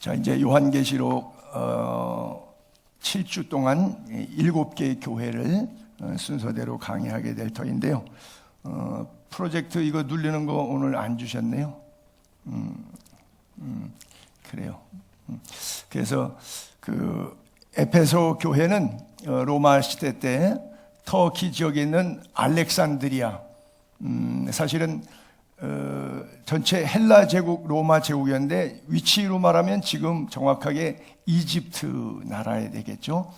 자, 이제 요한계시록 7주 동안 7개의 교회를 순서대로 강의하게 될 터인데요. 프로젝트 이거 누르는 거 오늘 안 주셨네요. 그래요. 그래서 그 에페소 교회는 로마 시대 때 터키 지역에 있는 알렉산드리아, 사실은 전체 헬라 제국, 로마 제국이었는데 위치로 말하면 지금 정확하게 이집트 나라에 되겠죠.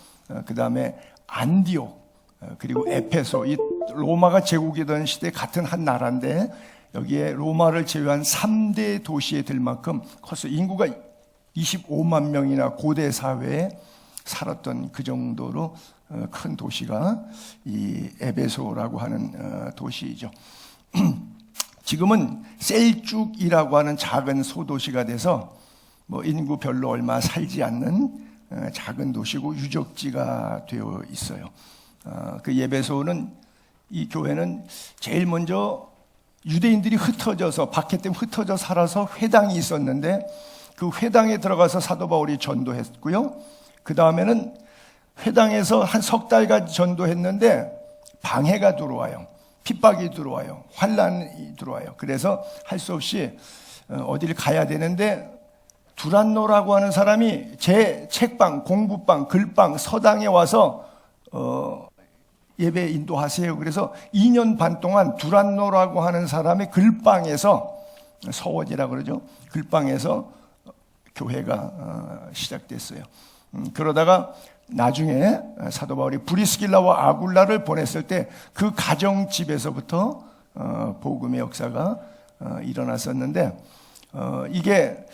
그 다음에 안디옥, 그리고 에페소, 이 로마가 제국이던 시대 같은 한 나라인데 여기에 로마를 제외한 3대 도시에 들 만큼 커서 인구가 25만 명이나 고대 사회에 살았던 그 정도로 큰 도시가 이 에베소라고 하는 도시이죠. 지금은 셀죽이라고 하는 작은 소도시가 돼서 뭐 인구 별로 얼마 살지 않는 작은 도시고 유적지가 되어 있어요. 그 에베소는, 이 교회는 제일 먼저 유대인들이 흩어져서 박해 때문에 흩어져 살아서 회당이 있었는데 그 회당에 들어가서 사도 바울이 전도했고요. 그 다음에는 회당에서 한 석 달까지 전도했는데 방해가 들어와요. 핍박이 들어와요. 환란이 들어와요. 그래서 할 수 없이 어디를 가야 되는데 두란노라고 하는 사람이 제 책방, 공부방, 글방, 서당에 와서 예배 인도하세요. 그래서 2년 반 동안 두란노라고 하는 사람의 글방에서, 서원이라고 그러죠. 글방에서 교회가 시작됐어요. 그러다가 나중에 사도 바울이 브리스길라와 아굴라를 보냈을 때 그 가정집에서부터 복음의 역사가 일어났었는데, 이게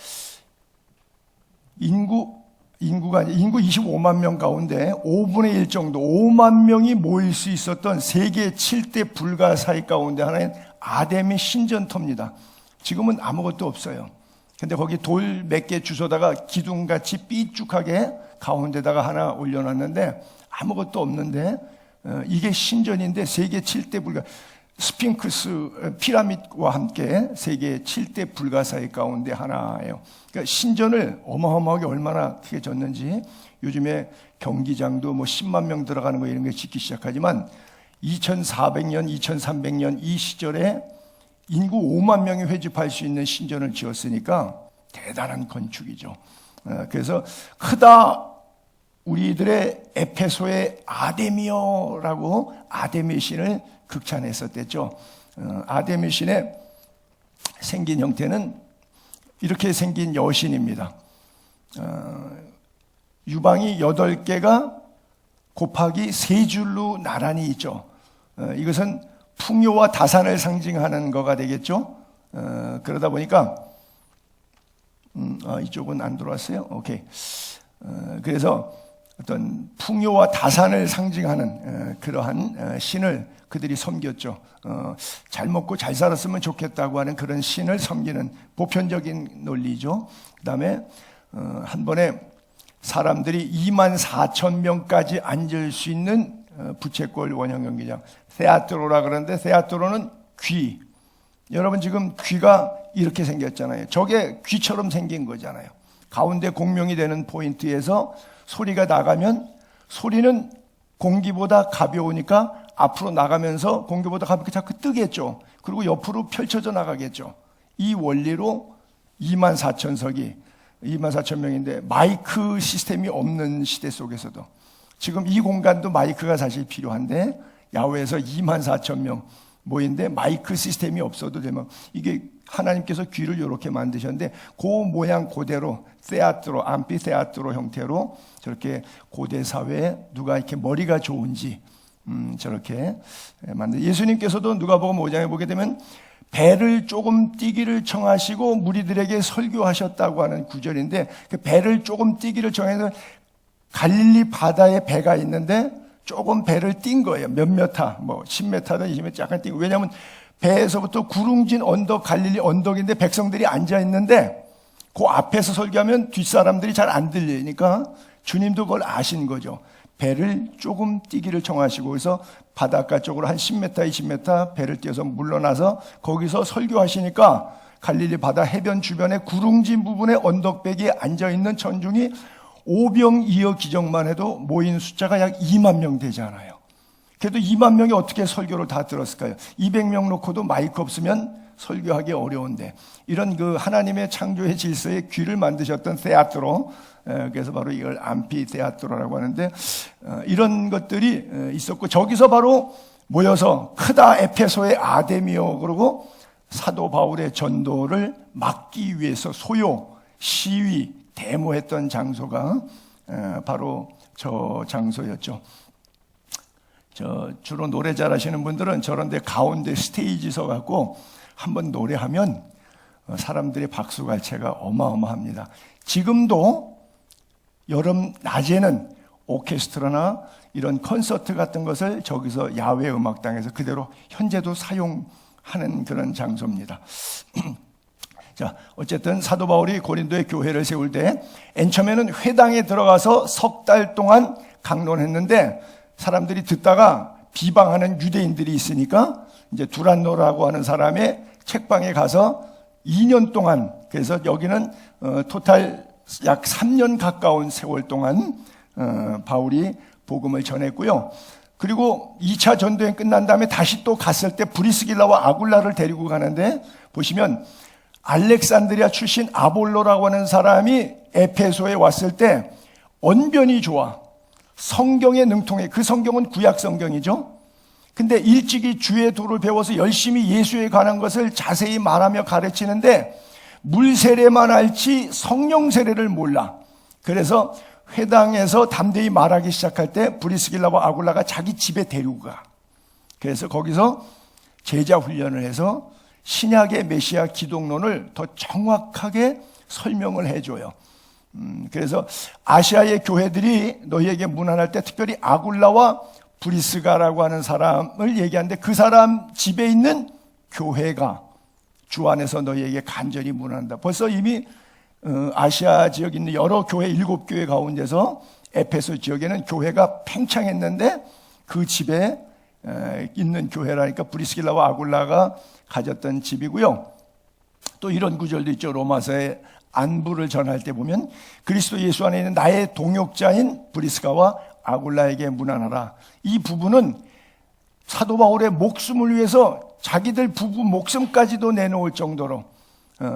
인구 25만 명 가운데 5분의 1 정도, 5만 명이 모일 수 있었던 세계 7대 불가사의 가운데 하나인 아데미 신전터입니다. 지금은 아무것도 없어요. 근데 거기 돌 몇 개 주워다가 기둥같이 삐죽하게 가운데다가 하나 올려놨는데 아무것도 없는데 이게 신전인데 세계 7대 불가, 스핑크스 피라밋과 함께 세계 7대 불가사의 가운데 하나예요. 그러니까 신전을 어마어마하게 얼마나 크게 졌는지, 요즘에 경기장도 뭐 10만 명 들어가는 거 이런 게 짓기 시작하지만 2400년, 2300년 이 시절에 인구 5만 명이 회집할 수 있는 신전을 지었으니까 대단한 건축이죠. 그래서 크다 우리들의 에페소의 아데미어라고 아데미 신을 극찬했었댔죠. 아데미 신의 생긴 형태는 이렇게 생긴 여신입니다. 유방이 8개가 곱하기 3줄로 나란히 있죠. 이것은 풍요와 다산을 상징하는 거가 되겠죠. 그러다 보니까 이쪽은 안 들어왔어요. 오케이. 그래서 어떤 풍요와 다산을 상징하는 그러한 신을 그들이 섬겼죠. 잘 먹고 잘 살았으면 좋겠다고 하는 그런 신을 섬기는 보편적인 논리죠. 그 다음에 한 번에 사람들이 24,000명까지 앉을 수 있는 부채꼴 원형 경기장, 세아트로라 그러는데, 세아트로는 귀. 여러분 지금 귀가 이렇게 생겼잖아요. 저게 귀처럼 생긴 거잖아요. 가운데 공명이 되는 포인트에서 소리가 나가면 소리는 공기보다 가벼우니까 앞으로 나가면서 공기보다 가볍게 자꾸 뜨겠죠. 그리고 옆으로 펼쳐져 나가겠죠. 이 원리로 24,000석이 24,000명인데 마이크 시스템이 없는 시대 속에서도 지금 이 공간도 마이크가 사실 필요한데 야외에서 24,000명 모인데 마이크 시스템이 없어도 되면, 이게 하나님께서 귀를 이렇게 만드셨는데 그 모양 그대로 세아트로, 암피세아트로 형태로 저렇게 고대 사회에 누가 이렇게 머리가 좋은지 저렇게 만든. 예수님께서도 누가복음 5장에 보게 되면 배를 조금 띄기를 청하시고 무리들에게 설교하셨다고 하는 구절인데, 그 배를 조금 띄기를 청해서 갈릴리 바다에 배가 있는데 조금 배를 띈 거예요. 몇몇 타, 뭐 10m다 20m 약간 띄고. 왜냐하면 배에서부터 구릉진 언덕, 갈릴리 언덕인데 백성들이 앉아 있는데 그 앞에서 설교하면 뒷사람들이 잘 안 들리니까 주님도 그걸 아신 거죠. 배를 조금 띄기를 청하시고, 그래서 바닷가 쪽으로 한 10m, 20m 배를 띄어서 물러나서 거기서 설교하시니까 갈릴리 바다 해변 주변의 구릉진 부분의 언덕배기에 앉아있는 천중이 오병이어 기적만 해도 모인 숫자가 약 2만 명 되잖아요. 그래도 2만 명이 어떻게 설교를 다 들었을까요? 200명 놓고도 마이크 없으면 설교하기 어려운데, 이런 그 하나님의 창조의 질서에 귀를 만드셨던 세아트로, 그래서 바로 이걸 암피테아트로라고 하는데, 이런 것들이 있었고, 저기서 바로 모여서 크다 에페소의 아데미오, 그러고 사도 바울의 전도를 막기 위해서 소요, 시위, 데모했던 장소가 바로 저 장소였죠. 주로 노래 잘하시는 분들은 저런 데 가운데 스테이지 서갖고 한번 노래하면 사람들의 박수갈채가 어마어마합니다. 지금도 여름 낮에는 오케스트라나 이런 콘서트 같은 것을 저기서 야외 음악당에서 그대로 현재도 사용하는 그런 장소입니다. 자, 어쨌든 사도 바울이 고린도의 교회를 세울 때 맨 처음에는 회당에 들어가서 석 달 동안 강론했는데, 사람들이 듣다가 비방하는 유대인들이 있으니까 이제 두란노라고 하는 사람의 책방에 가서 2년 동안, 그래서 여기는 토탈 약 3년 가까운 세월 동안 바울이 복음을 전했고요. 그리고 2차 전도행 끝난 다음에 다시 또 갔을 때 브리스길라와 아굴라를 데리고 가는데, 보시면 알렉산드리아 출신 아볼로라고 하는 사람이 에페소에 왔을 때 언변이 좋아, 성경에 능통해. 그 성경은 구약 성경이죠. 근데 일찍이 주의 도를 배워서 열심히 예수에 관한 것을 자세히 말하며 가르치는데, 물 세례만 알지 성령 세례를 몰라. 그래서 회당에서 담대히 말하기 시작할 때 브리스길라와 아굴라가 자기 집에 데리고 가. 그래서 거기서 제자 훈련을 해서 신약의 메시아 기독론을 더 정확하게 설명을 해줘요. 그래서 아시아의 교회들이 너희에게 문안할 때 특별히 아굴라와 브리스가라고 하는 사람을 얘기하는데, 그 사람 집에 있는 교회가 주 안에서 너희에게 간절히 문안한다. 벌써 이미 아시아 지역에 있는 여러 교회, 7교회 가운데서 에페소 지역에는 교회가 팽창했는데, 그 집에 있는 교회라니까 브리스길라와 아굴라가 가졌던 집이고요. 또 이런 구절도 있죠. 로마서에 안부를 전할 때 보면 그리스도 예수 안에 있는 나의 동역자인 브리스가와 아굴라에게 문안하라. 이 부분은 사도 바울의 목숨을 위해서 자기들 부부 목숨까지도 내놓을 정도로,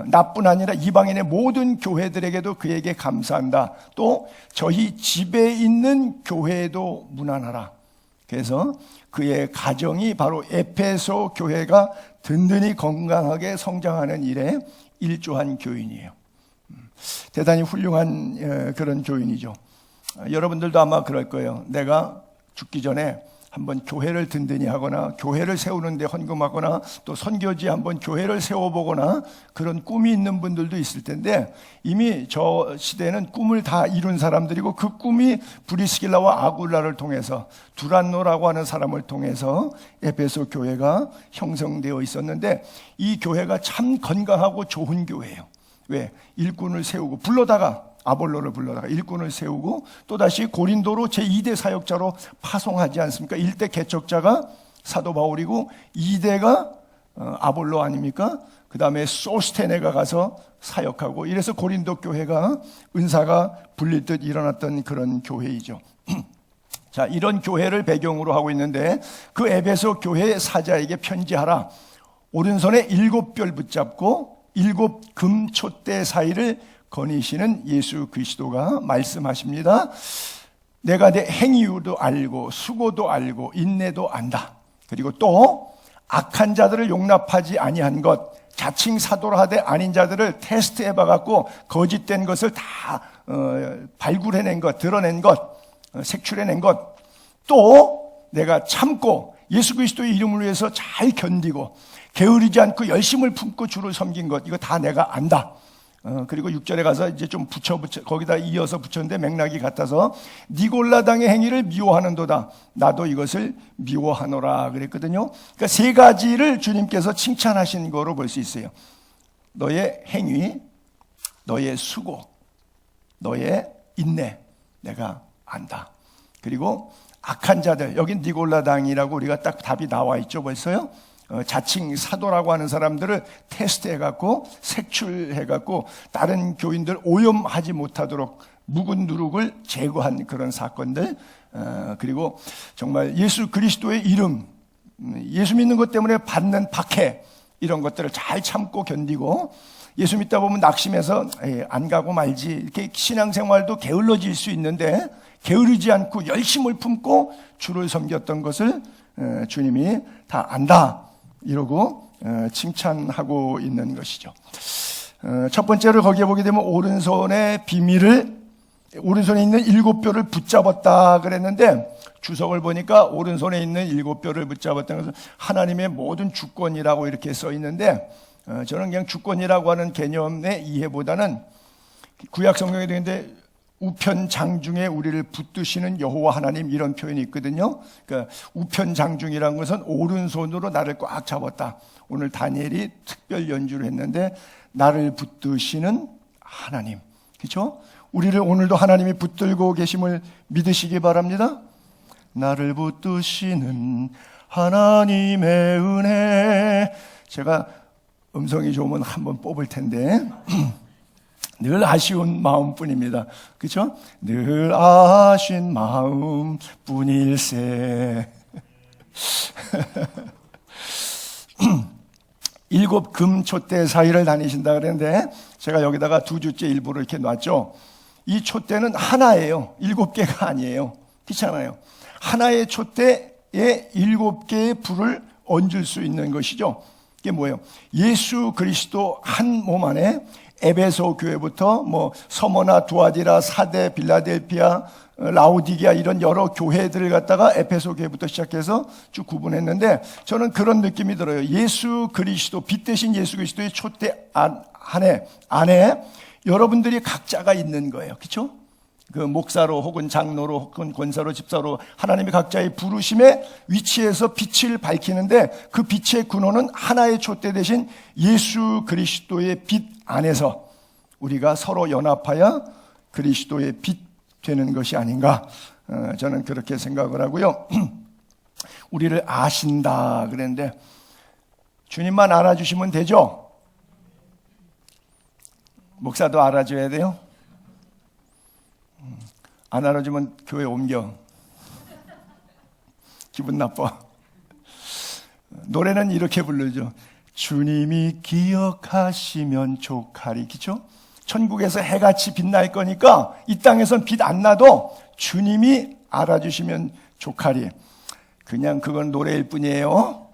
나뿐 아니라 이방인의 모든 교회들에게도 그에게 감사한다. 또 저희 집에 있는 교회에도 문안하라. 그래서 그의 가정이 바로 에페소 교회가 든든히 건강하게 성장하는 일에 일조한 교인이에요. 대단히 훌륭한 그런 교인이죠. 여러분들도 아마 그럴 거예요. 내가 죽기 전에 한번 교회를 든든히 하거나 교회를 세우는데 헌금하거나 또 선교지에 한번 교회를 세워보거나 그런 꿈이 있는 분들도 있을 텐데, 이미 저 시대에는 꿈을 다 이룬 사람들이고, 그 꿈이 브리스길라와 아굴라를 통해서, 두란노라고 하는 사람을 통해서 에베소 교회가 형성되어 있었는데, 이 교회가 참 건강하고 좋은 교회예요. 왜? 일꾼을 세우고, 아볼로를 불러다가 일꾼을 세우고, 또다시 고린도로 제2대 사역자로 파송하지 않습니까? 1대 개척자가 사도 바울이고 2대가 아볼로 아닙니까? 그 다음에 소스테네가 가서 사역하고, 이래서 고린도 교회가 은사가 불릴 듯 일어났던 그런 교회이죠. 자, 이런 교회를 배경으로 하고 있는데, 그 에베소 교회 사자에게 편지하라. 오른손에 7별 붙잡고 7 금촛대 사이를 거니시는 예수 그리스도가 말씀하십니다. 내가 내 행위도 알고 수고도 알고 인내도 안다. 그리고 또 악한 자들을 용납하지 아니한 것, 자칭 사도라 하되 아닌 자들을 테스트해 봐갖고 거짓된 것을 다 발굴해낸 것, 드러낸 것, 색출해낸 것, 또 내가 참고 예수 그리스도의 이름을 위해서 잘 견디고 게으르지 않고 열심을 품고 주를 섬긴 것, 이거 다 내가 안다. 그리고 6절에 가서 이제 좀 붙여 거기다 이어서 붙였는데 맥락이 같아서, 니골라당의 행위를 미워하는도다. 나도 이것을 미워하노라 그랬거든요. 그러니까 세 가지를 주님께서 칭찬하신 거로 볼 수 있어요. 너의 행위, 너의 수고, 너의 인내, 내가 안다. 그리고 악한 자들, 여긴 니골라당이라고 우리가 딱 답이 나와 있죠 벌써요. 자칭 사도라고 하는 사람들을 테스트해갖고 색출해갖고 다른 교인들 오염하지 못하도록 묵은 누룩을 제거한 그런 사건들, 그리고 정말 예수 그리스도의 이름, 예수 믿는 것 때문에 받는 박해, 이런 것들을 잘 참고 견디고, 예수 믿다 보면 낙심해서 안 가고 말지, 이렇게 신앙생활도 게을러질 수 있는데 게으르지 않고 열심을 품고 주를 섬겼던 것을 주님이 다 안다 이러고 칭찬하고 있는 것이죠. 첫 번째로 거기에 보게 되면 오른손에 있는 7뼈를 붙잡았다 그랬는데, 주석을 보니까 오른손에 있는 7뼈를 붙잡았다는 것은 하나님의 모든 주권이라고 이렇게 써 있는데, 저는 그냥 주권이라고 하는 개념의 이해보다는 구약 성경에 되는데 우편 장중에 우리를 붙드시는 여호와 하나님, 이런 표현이 있거든요. 그러니까 우편 장중이라는 것은 오른손으로 나를 꽉 잡았다. 오늘 다니엘이 특별 연주를 했는데 나를 붙드시는 하나님, 그렇죠? 우리를 오늘도 하나님이 붙들고 계심을 믿으시기 바랍니다. 나를 붙드시는 하나님의 은혜. 제가 음성이 좋으면 한번 뽑을 텐데 늘 아쉬운 마음뿐입니다. 그렇죠? 늘 아쉬운 마음뿐일세. 7 금촛대 사이를 다니신다 그랬는데 제가 여기다가 2주째 일부러 이렇게 놨죠. 이 촛대는 하나예요. 7개가 아니에요. 그렇잖아요. 하나의 촛대에 7개의 불을 얹을 수 있는 것이죠. 이게 뭐예요? 예수 그리스도 한 몸 안에 에베소 교회부터 서머나, 두아디라, 사대, 빌라델피아, 라오디게아 이런 여러 교회들을 갖다가 에베소 교회부터 시작해서 쭉 구분했는데, 저는 그런 느낌이 들어요. 예수 그리스도, 빛 대신 예수 그리스도의 촛대 안에 여러분들이 각자가 있는 거예요. 그렇죠? 그 목사로 혹은 장로로 혹은 권사로 집사로 하나님이 각자의 부르심의 위치에서 빛을 밝히는데, 그 빛의 근원은 하나의 촛대 대신 예수 그리스도의 빛 안에서 우리가 서로 연합하여 그리스도의 빛 되는 것이 아닌가, 저는 그렇게 생각을 하고요. 우리를 아신다 그랬는데 주님만 알아주시면 되죠? 목사도 알아줘야 돼요? 안 알아주면 교회 옮겨. 기분 나빠. 노래는 이렇게 부르죠. 주님이 기억하시면 좋하리. 그렇죠? 천국에서 해같이 빛날 거니까 이 땅에선 빛 안 나도 주님이 알아주시면 좋하리. 그냥 그건 노래일 뿐이에요.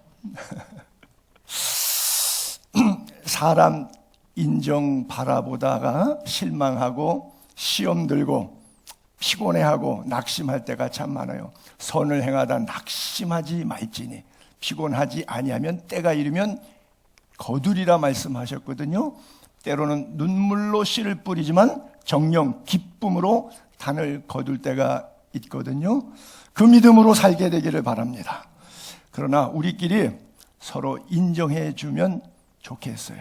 사람 인정 바라보다가 실망하고 시험 들고 피곤해하고 낙심할 때가 참 많아요. 선을 행하다 낙심하지 말지니 피곤하지 아니하면 때가 이르면 거두리라 말씀하셨거든요. 때로는 눈물로 씨를 뿌리지만 정녕 기쁨으로 단을 거둘 때가 있거든요. 그 믿음으로 살게 되기를 바랍니다. 그러나 우리끼리 서로 인정해 주면 좋겠어요.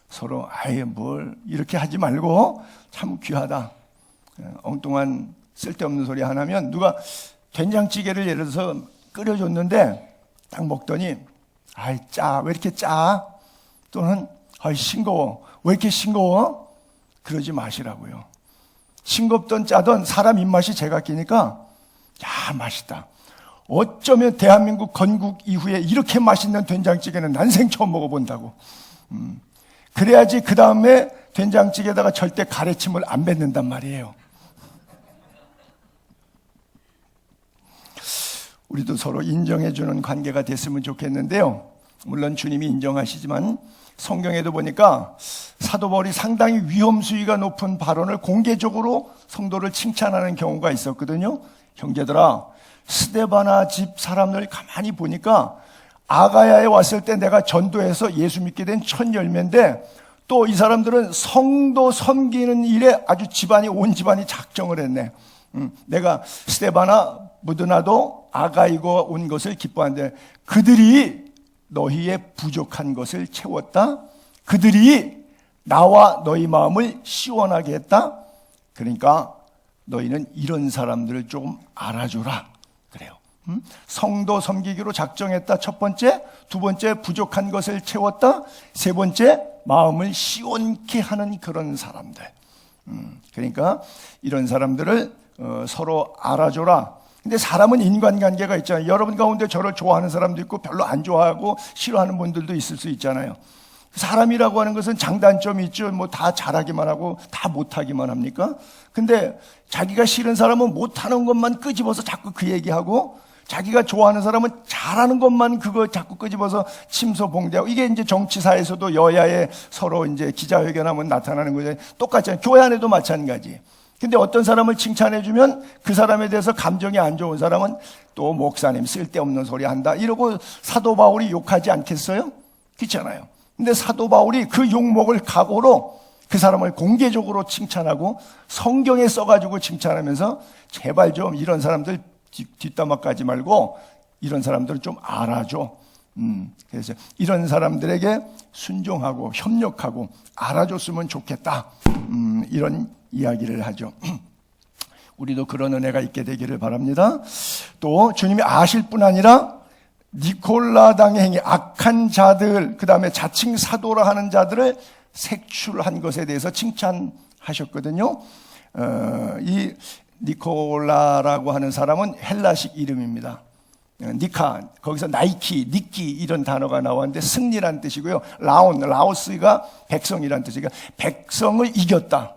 서로 아예 뭘 이렇게 하지 말고 참 귀하다. 엉뚱한 쓸데없는 소리 하나면, 누가 된장찌개를 예를 들어서 끓여줬는데 딱 먹더니 아이 짜, 왜 이렇게 짜? 또는 아이 싱거워, 왜 이렇게 싱거워? 그러지 마시라고요. 싱겁던 짜던 사람 입맛이 제각기니까 야 맛있다. 어쩌면 대한민국 건국 이후에 이렇게 맛있는 된장찌개는 난생 처음 먹어본다고. 그래야지 그 다음에 된장찌개에다가 절대 가래침을 안 뱉는단 말이에요. 우리도 서로 인정해주는 관계가 됐으면 좋겠는데요. 물론 주님이 인정하시지만 성경에도 보니까 사도 바울이 상당히 위험 수위가 높은 발언을 공개적으로 성도를 칭찬하는 경우가 있었거든요. 형제들아, 스데바나 집 사람들 가만히 보니까 아가야에 왔을 때 내가 전도해서 예수 믿게 된 첫 열매인데, 또 이 사람들은 성도 섬기는 일에 아주 온 집안이 작정을 했네. 내가 스데바나 무드나도 아가이고 온 것을 기뻐하는데 그들이 너희의 부족한 것을 채웠다. 그들이 나와 너희 마음을 시원하게 했다. 그러니까 너희는 이런 사람들을 조금 알아줘라. 그래요. 성도 섬기기로 작정했다. 첫 번째. 두 번째, 부족한 것을 채웠다. 세 번째, 마음을 시원케 하는 그런 사람들. 그러니까 이런 사람들을 서로 알아줘라. 근데 사람은 인간관계가 있잖아요. 여러분 가운데 저를 좋아하는 사람도 있고 별로 안 좋아하고 싫어하는 분들도 있을 수 있잖아요. 사람이라고 하는 것은 장단점이 있죠. 뭐 다 잘하기만 하고 다 못하기만 합니까? 근데 자기가 싫은 사람은 못하는 것만 끄집어서 자꾸 그 얘기하고, 자기가 좋아하는 사람은 잘하는 것만 그거 자꾸 끄집어서 침소봉대하고, 이게 이제 정치사에서도 여야의 서로 이제 기자회견하면 나타나는 거죠. 똑같잖아요. 교회 안에도 마찬가지. 근데 어떤 사람을 칭찬해주면 그 사람에 대해서 감정이 안 좋은 사람은 또 목사님 쓸데없는 소리 한다 이러고 사도 바울이 욕하지 않겠어요? 그렇잖아요. 근데 사도 바울이 그 욕먹을 각오로 그 사람을 공개적으로 칭찬하고 성경에 써가지고 칭찬하면서 제발 좀 이런 사람들 뒷담화 까지 말고 이런 사람들을 좀 알아줘. 그래서 이런 사람들에게 순종하고 협력하고 알아줬으면 좋겠다. 이런 이야기를 하죠. 우리도 그런 은혜가 있게 되기를 바랍니다. 또 주님이 아실 뿐 아니라 니콜라당의 행위, 악한 자들, 그 다음에 자칭 사도라 하는 자들을 색출한 것에 대해서 칭찬하셨거든요. 이 니콜라라고 하는 사람은 헬라식 이름입니다. 니카, 거기서 나이키, 니키 이런 단어가 나왔는데 승리란 뜻이고요. 라오스가 백성이란 뜻이니까 백성을 이겼다.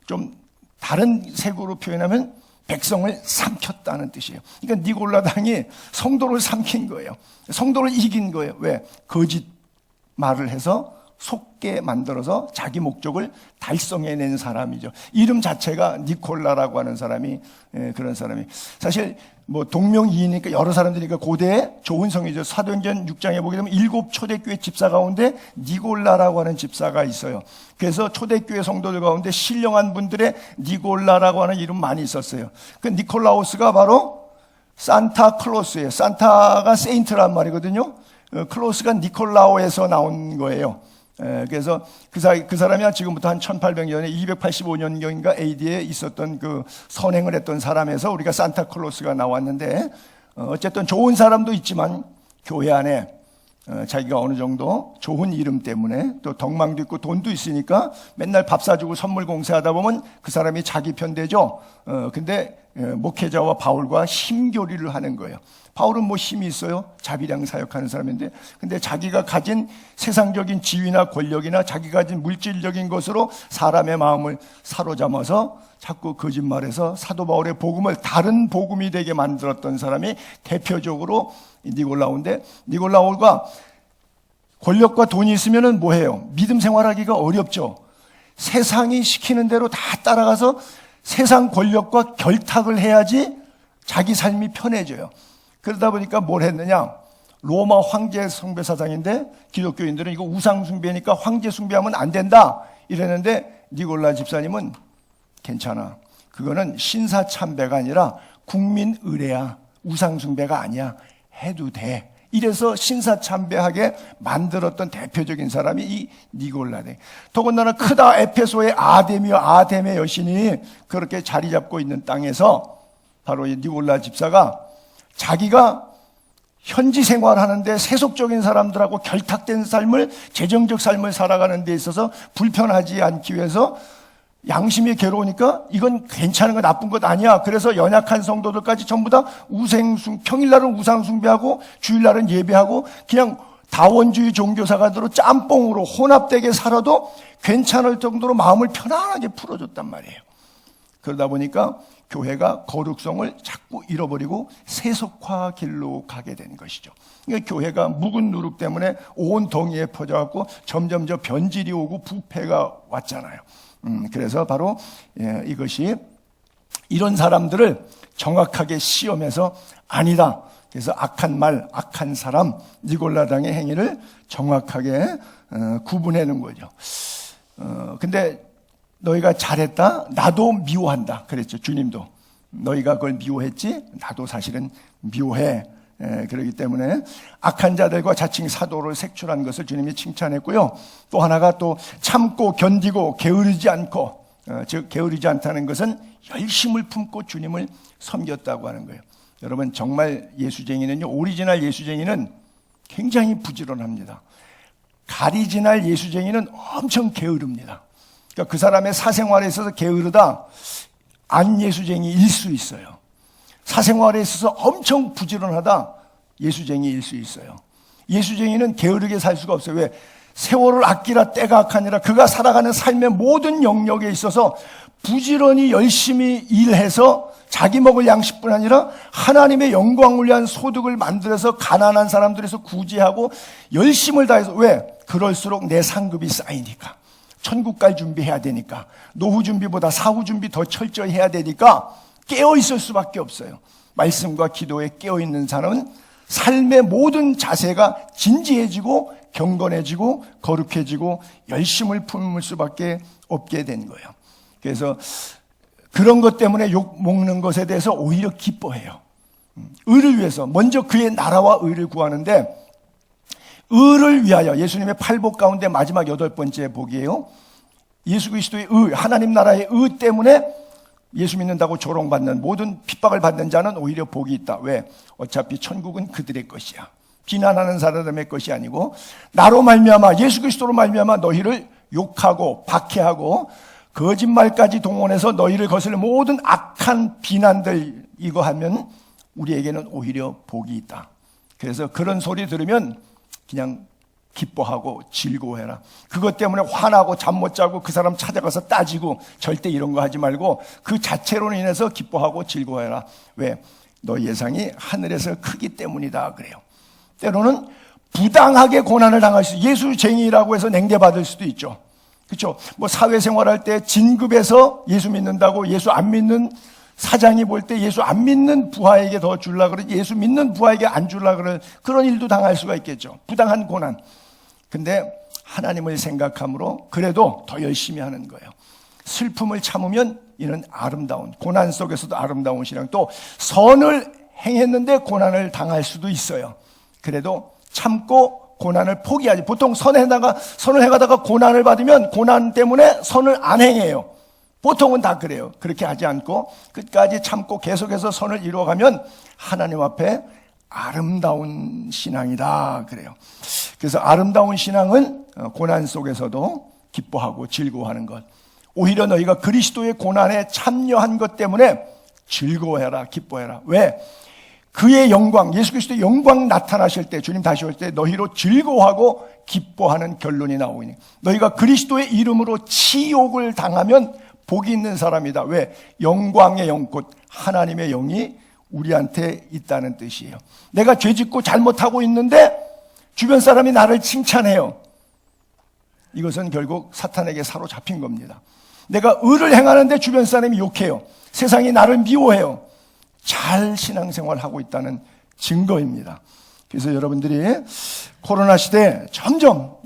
좀 다른 색으로 표현하면 백성을 삼켰다는 뜻이에요. 그러니까 니콜라당이 성도를 삼킨 거예요. 성도를 이긴 거예요. 왜? 거짓 말을 해서 속게 만들어서 자기 목적을 달성해낸 사람이죠. 이름 자체가 니콜라라고 하는 사람이, 그런 사람이 사실 뭐 동명이인이니까 여러 사람들이니까 고대에 좋은 성이죠. 사도행전 6장에 보게 되면 7 초대교회 집사 가운데 니콜라라고 하는 집사가 있어요. 그래서 초대교회 성도들 가운데 신령한 분들의 니콜라라고 하는 이름 많이 있었어요. 그 니콜라우스가 바로 산타클로스예요. 산타가 세인트란 말이거든요. 클로스가 니콜라오에서 나온 거예요. 그래서 그 사람이 지금부터 한 1800년에 285년경인가 AD에 있었던 그 선행을 했던 사람에서 우리가 산타클로스가 나왔는데, 어쨌든 좋은 사람도 있지만 교회 안에 자기가 어느 정도 좋은 이름 때문에 또 덕망도 있고 돈도 있으니까 맨날 밥 사주고 선물 공세하다 보면 그 사람이 자기 편 되죠. 근데 목회자와 바울과 힘교리를 하는 거예요. 바울은 뭐 힘이 있어요? 자비량 사역하는 사람인데, 근데 자기가 가진 세상적인 지위나 권력이나 자기가 가진 물질적인 것으로 사람의 마음을 사로잡아서 자꾸 거짓말해서 사도 바울의 복음을 다른 복음이 되게 만들었던 사람이 대표적으로 니콜라오인데, 니콜라오가 권력과 돈이 있으면 뭐해요? 믿음 생활하기가 어렵죠. 세상이 시키는 대로 다 따라가서 세상 권력과 결탁을 해야지 자기 삶이 편해져요. 그러다 보니까 뭘 했느냐? 로마 황제 숭배 사상인데 기독교인들은 이거 우상 숭배니까 황제 숭배하면 안 된다 이랬는데, 니콜라 집사님은 괜찮아. 그거는 신사 참배가 아니라 국민 의례야. 우상 숭배가 아니야. 해도 돼. 이래서 신사 참배하게 만들었던 대표적인 사람이 이 니콜라네. 더군다나 크다 에페소의 아데미의 여신이 그렇게 자리 잡고 있는 땅에서 바로 이 니콜라 집사가 자기가 현지 생활하는데 세속적인 사람들하고 결탁된 삶을, 재정적 삶을 살아가는 데 있어서 불편하지 않기 위해서 양심이 괴로우니까 이건 괜찮은 거 나쁜 것 아니야. 그래서 연약한 성도들까지 전부 다 평일날은 우상 숭배하고 주일날은 예배하고 그냥 다원주의 종교사관으로 짬뽕으로 혼합되게 살아도 괜찮을 정도로 마음을 편안하게 풀어줬단 말이에요. 그러다 보니까 교회가 거룩성을 자꾸 잃어버리고 세속화 길로 가게 된 것이죠. 그러니까 교회가 묵은 누룩 때문에 온 덩이에 퍼져갖고 점점 변질이 오고 부패가 왔잖아요. 그래서 바로 이것이 이런 사람들을 정확하게 시험해서 아니다. 그래서 악한 말, 악한 사람, 니콜라당의 행위를 정확하게 구분해낸 거죠. 근데 너희가 잘했다? 나도 미워한다. 그랬죠. 주님도. 너희가 그걸 미워했지? 나도 사실은 미워해. 그렇기 때문에 악한 자들과 자칭 사도를 색출한 것을 주님이 칭찬했고요. 또 하나가 또 참고 견디고 게으르지 않고, 즉 게으르지 않다는 것은 열심을 품고 주님을 섬겼다고 하는 거예요. 여러분 정말 예수쟁이는요, 오리지널 예수쟁이는 굉장히 부지런합니다. 가리지널 예수쟁이는 엄청 게으릅니다. 그러니까 그 사람의 사생활에 있어서 게으르다, 안 예수쟁이일 수 있어요. 사생활에 있어서 엄청 부지런하다, 예수쟁이일 수 있어요. 예수쟁이는 게으르게 살 수가 없어요. 왜? 세월을 아끼라 때가 악하니라. 그가 살아가는 삶의 모든 영역에 있어서 부지런히 열심히 일해서 자기 먹을 양식뿐 아니라 하나님의 영광을 위한 소득을 만들어서 가난한 사람들에서 구제하고 열심을 다해서, 왜? 그럴수록 내 상급이 쌓이니까, 천국 갈 준비해야 되니까, 노후 준비보다 사후 준비 더 철저히 해야 되니까 깨어 있을 수밖에 없어요. 말씀과 기도에 깨어 있는 사람은 삶의 모든 자세가 진지해지고 경건해지고 거룩해지고 열심을 품을 수밖에 없게 된 거예요. 그래서 그런 것 때문에 욕 먹는 것에 대해서 오히려 기뻐해요. 의를 위해서 먼저 그의 나라와 의를 구하는데, 의를 위하여, 예수님의 팔복 가운데 마지막 8번째 복이에요. 예수 그리스도의 의, 하나님 나라의 의 때문에 예수 믿는다고 조롱받는, 모든 핍박을 받는 자는 오히려 복이 있다. 왜? 어차피 천국은 그들의 것이야. 비난하는 사람의 것이 아니고, 나로 말미암아, 예수 그리스도로 말미암아 너희를 욕하고 박해하고 거짓말까지 동원해서 너희를 거슬러 모든 악한 비난들 이거 하면 우리에게는 오히려 복이 있다. 그래서 그런 소리 들으면 그냥 기뻐하고 즐거워해라. 그것 때문에 화나고 잠 못 자고 그 사람 찾아가서 따지고 절대 이런 거 하지 말고 그 자체로 인해서 기뻐하고 즐거워해라. 왜? 너 예상이 하늘에서 크기 때문이다 그래요. 때로는 부당하게 고난을 당할 수, 예수쟁이라고 해서 냉대받을 수도 있죠. 그렇죠? 뭐 사회생활할 때 진급해서 예수 믿는다고 예수 안 믿는 사장이 볼 때 예수 안 믿는 부하에게 더 줄라 그러지 예수 믿는 부하에게 안 줄라 그럴 그런 일도 당할 수가 있겠죠. 부당한 고난. 근데 하나님을 생각함으로 그래도 더 열심히 하는 거예요. 슬픔을 참으면 이는 아름다운, 고난 속에서도 아름다운 신앙. 또 선을 행했는데 고난을 당할 수도 있어요. 그래도 참고 고난을 포기하지. 보통 선을 행하다가 고난을 받으면 고난 때문에 선을 안 행해요. 보통은 다 그래요. 그렇게 하지 않고 끝까지 참고 계속해서 선을 이루어가면 하나님 앞에 아름다운 신앙이다 그래요. 그래서 아름다운 신앙은 고난 속에서도 기뻐하고 즐거워하는 것. 오히려 너희가 그리스도의 고난에 참여한 것 때문에 즐거워해라, 기뻐해라. 왜? 그의 영광, 예수 그리스도의 영광 나타나실 때, 주님 다시 올 때 너희로 즐거워하고 기뻐하는 결론이 나오니, 너희가 그리스도의 이름으로 치욕을 당하면 복이 있는 사람이다. 왜? 영광의 영, 곧 하나님의 영이 우리한테 있다는 뜻이에요. 내가 죄짓고 잘못하고 있는데 주변 사람이 나를 칭찬해요. 이것은 결국 사탄에게 사로잡힌 겁니다. 내가 의를 행하는데 주변 사람이 욕해요. 세상이 나를 미워해요. 잘 신앙생활하고 있다는 증거입니다. 그래서 여러분들이 코로나 시대에 점점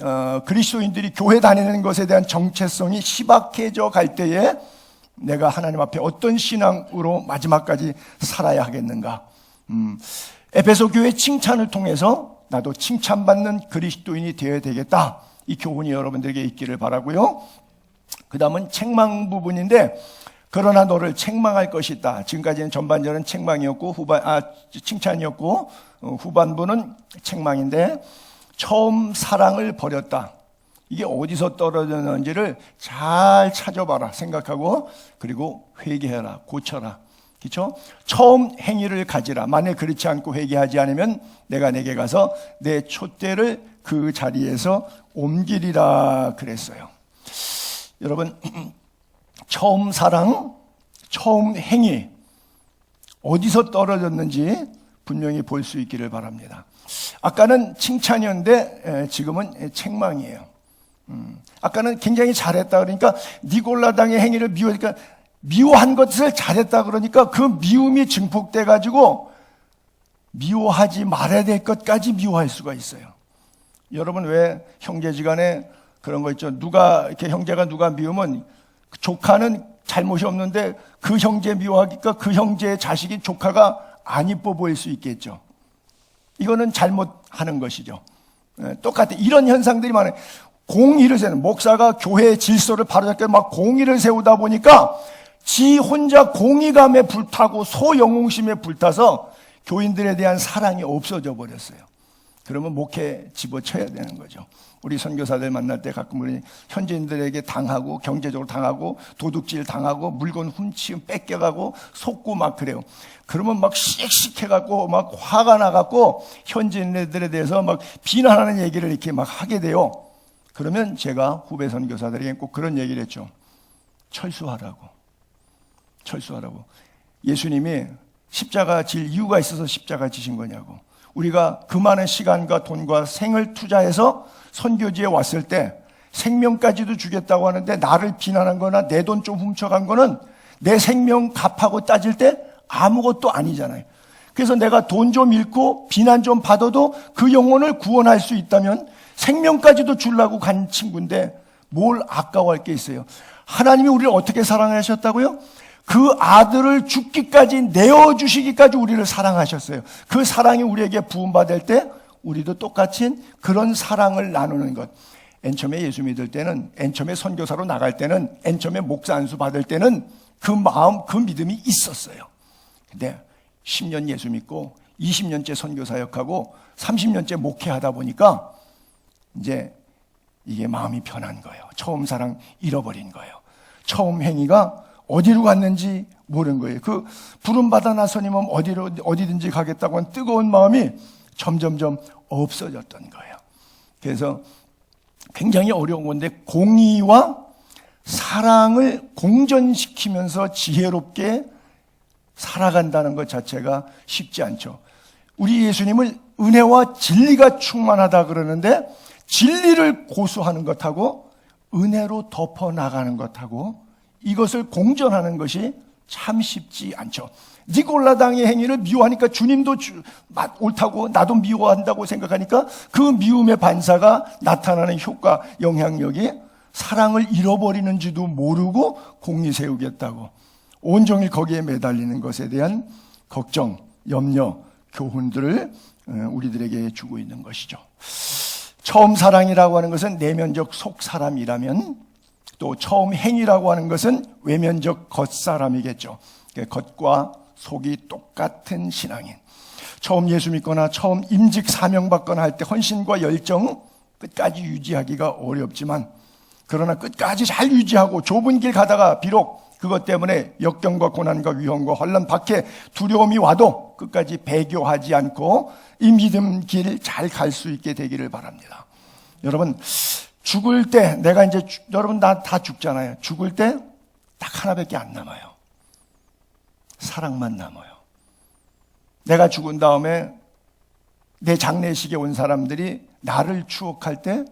그리스도인들이 교회 다니는 것에 대한 정체성이 희박해져 갈 때에 내가 하나님 앞에 어떤 신앙으로 마지막까지 살아야 하겠는가. 에베소 교회 칭찬을 통해서 나도 칭찬받는 그리스도인이 되어야 되겠다. 이 교훈이 여러분들에게 있기를 바라고요. 그 다음은 책망 부분인데, 그러나 너를 책망할 것이 있다. 지금까지는 전반전은 책망이었고 칭찬이었고 후반부는 책망인데, 처음 사랑을 버렸다. 이게 어디서 떨어졌는지를 잘 찾아봐라 생각하고, 그리고 회개해라, 고쳐라. 그렇죠? 처음 행위를 가지라. 만약 그렇지 않고 회개하지 않으면 내가 내게 가서 내 촛대를 그 자리에서 옮기리라 그랬어요. 여러분, 처음 사랑, 처음 행위 어디서 떨어졌는지 분명히 볼 수 있기를 바랍니다. 아까는 칭찬이었는데 지금은 책망이에요. 아까는 굉장히 잘했다 그러니까 니골라당의 행위를 미워하니까, 미워한 것을 잘했다 그러니까 그 미움이 증폭돼 가지고 미워하지 말아야 될 것까지 미워할 수가 있어요. 여러분, 왜 형제지간에 그런 거 있죠? 누가 이렇게 형제가 누가 미우면 조카는 잘못이 없는데 그 형제 미워하니까 그 형제의 자식이 조카가 안 이뻐 보일 수 있겠죠. 이거는 잘못하는 것이죠. 똑같아. 이런 현상들이 많아요. 공의를 세우는, 목사가 교회의 질서를 바로잡게 막 공의를 세우다 보니까 지 혼자 공의감에 불타고 소영웅심에 불타서 교인들에 대한 사랑이 없어져 버렸어요. 그러면 목회 집어쳐야 되는 거죠. 우리 선교사들 만날 때 가끔 우리 현지인들에게 당하고, 경제적으로 당하고, 도둑질 당하고, 물건 훔치면 뺏겨가고, 속고 막 그래요. 그러면 막 씩씩해갖고 막 화가 나갖고 현지인들에 대해서 막 비난하는 얘기를 이렇게 막 하게 돼요. 그러면 제가 후배 선교사들에게 꼭 그런 얘기를 했죠. 철수하라고. 예수님이 십자가 질 이유가 있어서 십자가 지신 거냐고. 우리가 그 많은 시간과 돈과 생을 투자해서 선교지에 왔을 때 생명까지도 주겠다고 하는데 나를 비난한 거나 내 돈 좀 훔쳐간 거는 내 생명 갚하고 따질 때 아무것도 아니잖아요. 그래서 내가 돈 좀 잃고 비난 좀 받아도 그 영혼을 구원할 수 있다면 생명까지도 주려고 간 친구인데 뭘 아까워할 게 있어요. 하나님이 우리를 어떻게 사랑하셨다고요? 그 아들을 죽기까지 내어주시기까지 우리를 사랑하셨어요. 그 사랑이 우리에게 부음받을 때 우리도 똑같이 그런 사랑을 나누는 것. 맨 처음에 예수 믿을 때는, 맨 처음에 선교사로 나갈 때는, 맨 처음에 목사 안수 받을 때는 그 마음, 그 믿음이 있었어요. 근데 10년 예수 믿고 20년째 선교사역하고 30년째 목회하다 보니까 이제 이게 마음이 변한 거예요. 처음 사랑 잃어버린 거예요. 처음 행위가 어디로 갔는지 모르는 거예요. 그 부름받아 나서님은 어디든지 가겠다고 한 뜨거운 마음이 점점점 없어졌던 거예요. 그래서 굉장히 어려운 건데 공의와 사랑을 공존시키면서 지혜롭게 살아간다는 것 자체가 쉽지 않죠. 우리 예수님을 은혜와 진리가 충만하다 그러는데 진리를 고수하는 것하고 은혜로 덮어나가는 것하고 이것을 공존하는 것이 참 쉽지 않죠. 니골라당의 행위를 미워하니까 주님도 옳다고 나도 미워한다고 생각하니까 그 미움의 반사가 나타나는 효과, 영향력이 사랑을 잃어버리는지도 모르고 공의 세우겠다고 온종일 거기에 매달리는 것에 대한 걱정, 염려, 교훈들을 우리들에게 주고 있는 것이죠. 처음 사랑이라고 하는 것은 내면적 속사람이라면 또 처음 행위라고 하는 것은 외면적 겉사람이겠죠. 겉과 속이 똑같은 신앙인. 처음 예수 믿거나 처음 임직 사명 받거나 할 때 헌신과 열정 끝까지 유지하기가 어렵지만 그러나 끝까지 잘 유지하고 좁은 길 가다가 비록 그것 때문에 역경과 고난과 위험과 환난 밖에 두려움이 와도 끝까지 배교하지 않고 이 믿음 길 잘 갈 수 있게 되기를 바랍니다. 여러분 죽을 때 내가 이제 여러분 다 죽잖아요. 죽을 때 딱 하나밖에 안 남아요. 사랑만 남아요. 내가 죽은 다음에 내 장례식에 온 사람들이 나를 추억할 때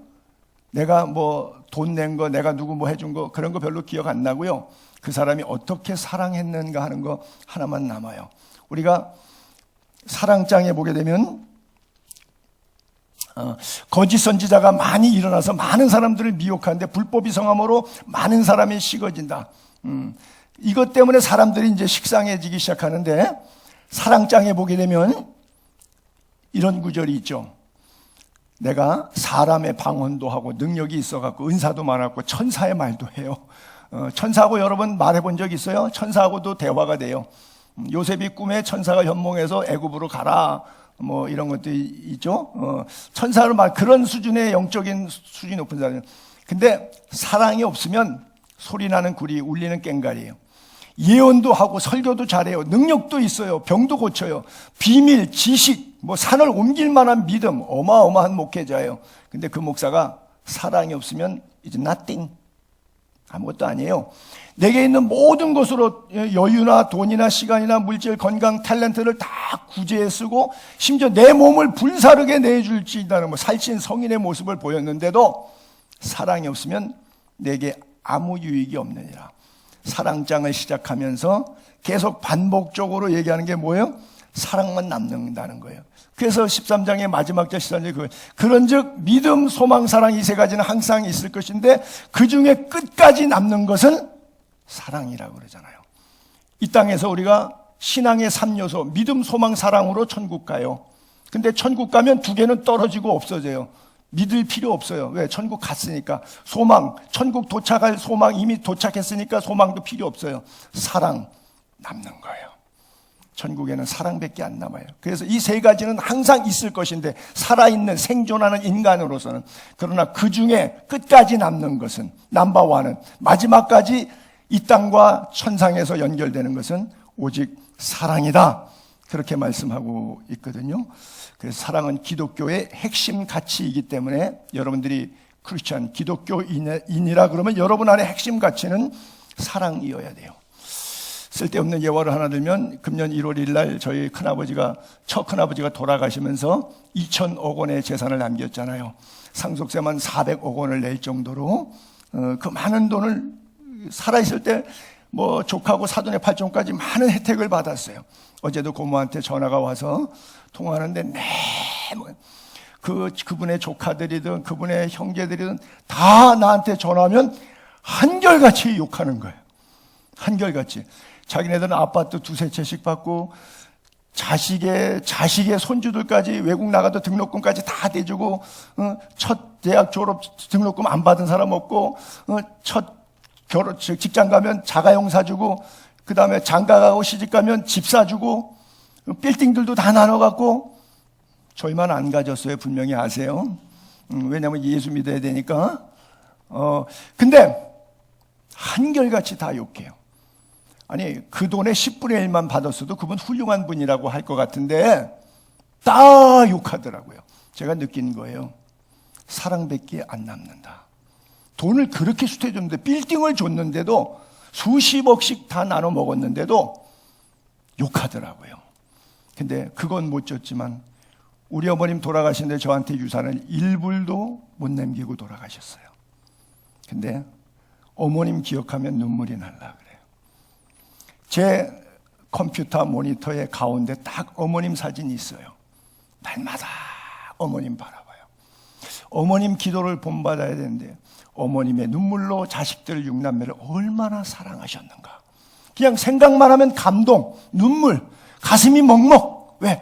내가 뭐 돈 낸 거, 내가 누구 뭐 해준 거 그런 거 별로 기억 안 나고요. 그 사람이 어떻게 사랑했는가 하는 거 하나만 남아요. 우리가 사랑장에 보게 되면 거짓 선지자가 많이 일어나서 많은 사람들을 미혹하는데 불법이 성함으로 많은 사람이 식어진다. 이것 때문에 사람들이 이제 식상해지기 시작하는데 사랑장에 보게 되면 이런 구절이 있죠. 내가 사람의 방언도 하고 능력이 있어갖고 은사도 많았고 천사의 말도 해요. 천사하고 여러분 말해본 적 있어요? 천사하고도 대화가 돼요. 요셉이 꿈에 천사가 현몽해서 애굽으로 가라. 뭐 이런 것도 있죠. 천사로 말 그런 수준의 영적인 수준이 높은 사람. 근데 사랑이 없으면 소리 나는 구리, 울리는 꽹과리예요. 예언도 하고 설교도 잘해요. 능력도 있어요. 병도 고쳐요. 비밀, 지식, 뭐 산을 옮길 만한 믿음, 어마어마한 목회자예요. 근데 그 목사가 사랑이 없으면 이제 nothing. 아무것도 아니에요. 내게 있는 모든 것으로 여유나 돈이나 시간이나 물질, 건강, 탤런트를 다 구제해 쓰고 심지어 내 몸을 불사르게 내줄지다는 뭐 살찐 성인의 모습을 보였는데도 사랑이 없으면 내게 아무 유익이 없느니라. 사랑장을 시작하면서 계속 반복적으로 얘기하는 게 뭐예요? 사랑만 남는다는 거예요. 그래서 13장의 마지막 절 13절 그런즉 믿음, 소망, 사랑 이 세 가지는 항상 있을 것인데 그 중에 끝까지 남는 것은 사랑이라고 그러잖아요. 이 땅에서 우리가 신앙의 3요소 믿음, 소망, 사랑으로 천국 가요. 근데 천국 가면 두 개는 떨어지고 없어져요. 믿을 필요 없어요. 왜? 천국 갔으니까. 소망, 천국 도착할 소망 이미 도착했으니까 소망도 필요 없어요. 사랑 남는 거예요. 전국에는 사랑밖에 안 남아요. 그래서 이 세 가지는 항상 있을 것인데, 살아있는 생존하는 인간으로서는, 그러나 그 중에 끝까지 남는 것은, 넘버원은, 마지막까지 이 땅과 천상에서 연결되는 것은 오직 사랑이다, 그렇게 말씀하고 있거든요. 그래서 사랑은 기독교의 핵심 가치이기 때문에 여러분들이 크리스천 기독교인이라 그러면 여러분 안에 핵심 가치는 사랑이어야 돼요. 쓸데없는 예화를 하나 들면, 금년 1월 1일 날 저희 첫 큰아버지가 돌아가시면서 2,000억 원의 재산을 남겼잖아요. 상속세만 400억 원을 낼 정도로 그 많은 돈을 살아있을 때 뭐 족하고 사돈의 팔종까지 많은 혜택을 받았어요. 어제도 고모한테 전화가 와서 통화하는데 그분의 조카들이든 그분의 형제들이든 다 나한테 전화하면 한결같이 욕하는 거예요. 한결같이. 자기네들은 아파트 2-3채씩 받고 자식의 손주들까지 외국 나가도 등록금까지 다 대주고, 첫 대학 졸업 등록금 안 받은 사람 없고, 첫 직장 가면 자가용 사주고, 그 다음에 장가 가고 시집 가면 집 사주고, 빌딩들도 다 나눠갖고, 저희만 안 가졌어요. 분명히 아세요. 왜냐면 예수 믿어야 되니까. 근데 한결같이 다 욕해요. 아니, 그 돈의 10분의 1만 받았어도 그분 훌륭한 분이라고 할 것 같은데 다 욕하더라고요. 제가 느낀 거예요. 사랑밖에 안 남는다. 돈을 그렇게 수태줬는데, 빌딩을 줬는데도, 수십억씩 다 나눠 먹었는데도 욕하더라고요. 근데 그건 못 줬지만 우리 어머님 돌아가신데 저한테 유산을 1불도 못 남기고 돌아가셨어요. 근데 어머님 기억하면 눈물이 날라 그래요. 제 컴퓨터 모니터의 가운데 딱 어머님 사진이 있어요. 날마다 어머님 바라봐요. 어머님 기도를 본받아야 되는데 어머님의 눈물로 자식들 6남매를 얼마나 사랑하셨는가. 그냥 생각만 하면 감동, 눈물, 가슴이 먹먹. 왜?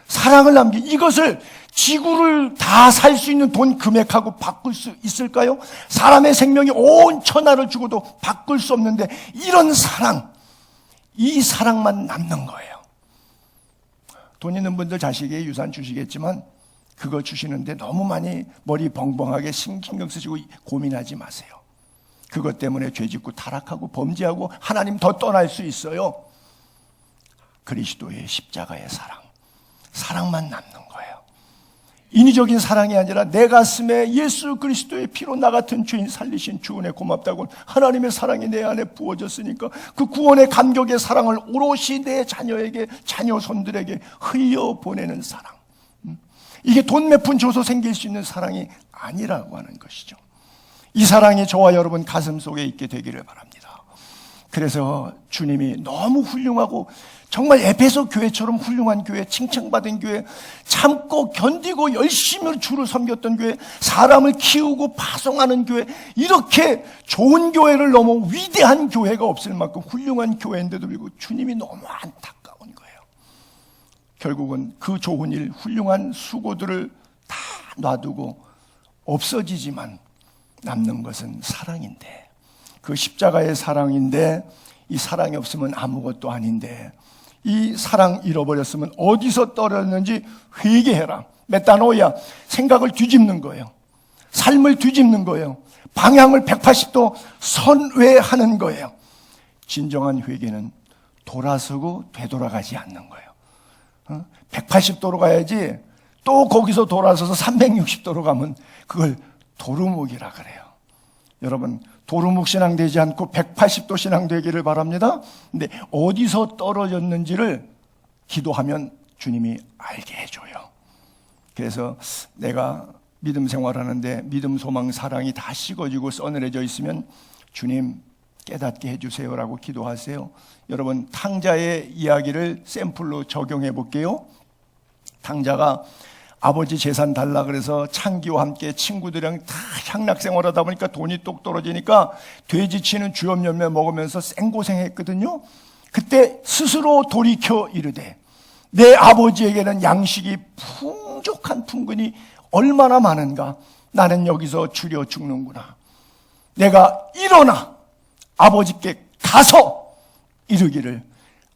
사랑을 남긴 이것을 지구를 다 살 수 있는 돈 금액하고 바꿀 수 있을까요? 사람의 생명이 온 천하를 주고도 바꿀 수 없는데, 이런 사랑, 이 사랑만 남는 거예요. 돈 있는 분들 자식에게 유산 주시겠지만 그거 주시는데 너무 많이 머리 벙벙하게 신경 쓰시고 고민하지 마세요. 그것 때문에 죄짓고 타락하고 범죄하고 하나님 더 떠날 수 있어요. 그리스도의 십자가의 사랑만 남는 거예요. 인위적인 사랑이 아니라 내 가슴에 예수 그리스도의 피로 나 같은 죄인 살리신 주 은혜 고맙다고 하나님의 사랑이 내 안에 부어졌으니까 그 구원의 감격의 사랑을 오롯이 내 자녀에게, 자녀손들에게 흘려보내는 사랑. 이게 돈 몇 푼 줘서 생길 수 있는 사랑이 아니라고 하는 것이죠. 이 사랑이 저와 여러분 가슴 속에 있게 되기를 바랍니다. 그래서 주님이 너무 훌륭하고 정말 에베소 교회처럼 훌륭한 교회, 칭찬받은 교회, 참고 견디고 열심히 주를 섬겼던 교회, 사람을 키우고 파송하는 교회, 이렇게 좋은 교회를 넘어 위대한 교회가 없을 만큼 훌륭한 교회인데도 불구하고 주님이 너무 안타까운 거예요. 결국은 그 좋은 일, 훌륭한 수고들을 다 놔두고 없어지지만 남는 것은 사랑인데, 그 십자가의 사랑인데, 이 사랑이 없으면 아무것도 아닌데, 이 사랑 잃어버렸으면 어디서 떨어졌는지 회개해라. 메타노이아, 생각을 뒤집는 거예요. 삶을 뒤집는 거예요. 방향을 180도 선회하는 거예요. 진정한 회개는 돌아서고 되돌아가지 않는 거예요. 180도로 가야지 또 거기서 돌아서서 360도로 가면 그걸 도루묵이라 그래요. 여러분, 도루묵 신앙 되지 않고 180도 신앙 되기를 바랍니다. 근데 어디서 떨어졌는지를 기도하면 주님이 알게 해줘요. 그래서 내가 믿음 생활하는데 믿음, 소망, 사랑이 다 식어지고 서늘해져 있으면 주님 깨닫게 해주세요라고 기도하세요. 여러분, 탕자의 이야기를 샘플로 적용해 볼게요. 탕자가 아버지 재산 달라 그래서 창기와 함께 친구들이랑 다 향락생활 하다 보니까 돈이 똑 떨어지니까 돼지치는 주염열매 먹으면서 생고생했거든요. 그때 스스로 돌이켜 이르되, 내 아버지에게는 양식이 풍족한 품근이 얼마나 많은가. 나는 여기서 줄여 죽는구나. 내가 일어나 아버지께 가서 이르기를,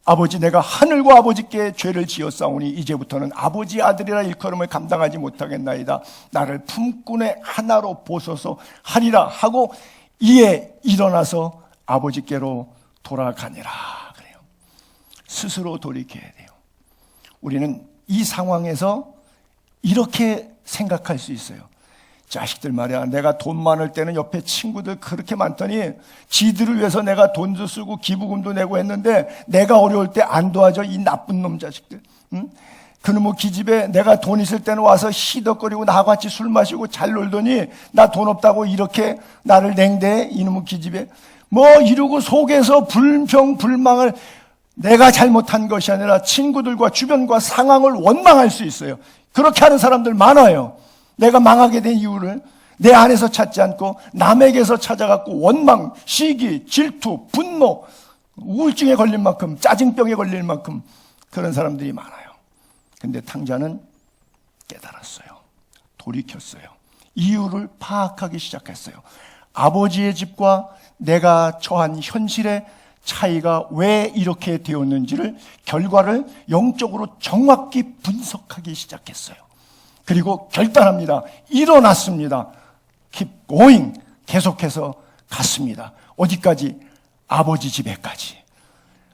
아버지, 내가 하늘과 아버지께 죄를 지었사오니 이제부터는 아버지 아들이라 일컬음을 감당하지 못하겠나이다. 나를 품꾼의 하나로 보소서 하리라 하고 이에 일어나서 아버지께로 돌아가니라 그래요. 스스로 돌이켜야 돼요. 우리는 이 상황에서 이렇게 생각할 수 있어요. 자식들 말이야, 내가 돈 많을 때는 옆에 친구들 그렇게 많더니 지들을 위해서 내가 돈도 쓰고 기부금도 내고 했는데 내가 어려울 때 안 도와줘, 이 나쁜 놈 자식들. 응? 그놈의 기집애 내가 돈 있을 때는 와서 시덕거리고 나하고 같이 술 마시고 잘 놀더니 나 돈 없다고 이렇게 나를 냉대해, 이놈의 기집애. 뭐 이러고 속에서 불평불망을, 내가 잘못한 것이 아니라 친구들과 주변과 상황을 원망할 수 있어요. 그렇게 하는 사람들 많아요. 내가 망하게 된 이유를 내 안에서 찾지 않고 남에게서 찾아갖고 원망, 시기, 질투, 분노, 우울증에 걸릴 만큼, 짜증병에 걸릴 만큼 그런 사람들이 많아요. 근데 탕자는 깨달았어요. 돌이켰어요. 이유를 파악하기 시작했어요. 아버지의 집과 내가 처한 현실의 차이가 왜 이렇게 되었는지를, 결과를 영적으로 정확히 분석하기 시작했어요. 그리고 결단합니다. 일어났습니다. Keep going. 계속해서 갔습니다. 어디까지? 아버지 집에까지.